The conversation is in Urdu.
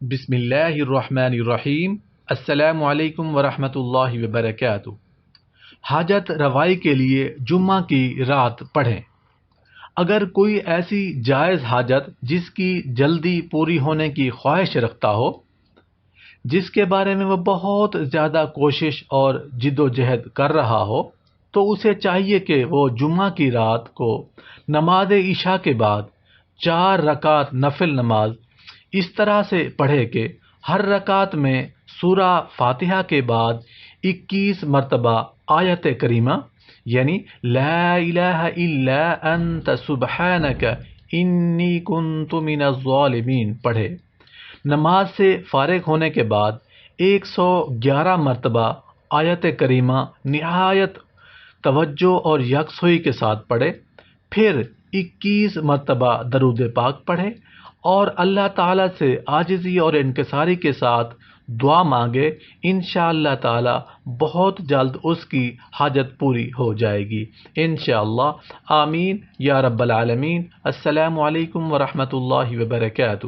بسم اللہ الرحمن الرحیم۔ السلام علیکم ورحمۃ اللہ وبرکاتہ۔ حاجت روائی کے لیے جمعہ کی رات پڑھیں۔ اگر کوئی ایسی جائز حاجت جس کی جلدی پوری ہونے کی خواہش رکھتا ہو، جس کے بارے میں وہ بہت زیادہ کوشش اور جد و جہد کر رہا ہو، تو اسے چاہیے کہ وہ جمعہ کی رات کو نماز عشاء کے بعد 4 رکعت نفل نماز اس طرح سے پڑھے کہ ہر رکعت میں سورہ فاتحہ کے بعد 21 مرتبہ آیت کریمہ یعنی لا الہ الا انت سبحانک انی کنت من الظالمین پڑھے۔ نماز سے فارغ ہونے کے بعد 111 مرتبہ آیت کریمہ نہایت توجہ اور یکسوئی کے ساتھ پڑھے، پھر 21 مرتبہ درود پاک پڑھے اور اللہ تعالیٰ سے عاجزی اور انکساری کے ساتھ دعا مانگے۔ انشاءاللہ تعالیٰ بہت جلد اس کی حاجت پوری ہو جائے گی انشاءاللہ۔ آمین یا رب العالمین۔ السلام علیکم ورحمۃ اللہ وبرکاتہ۔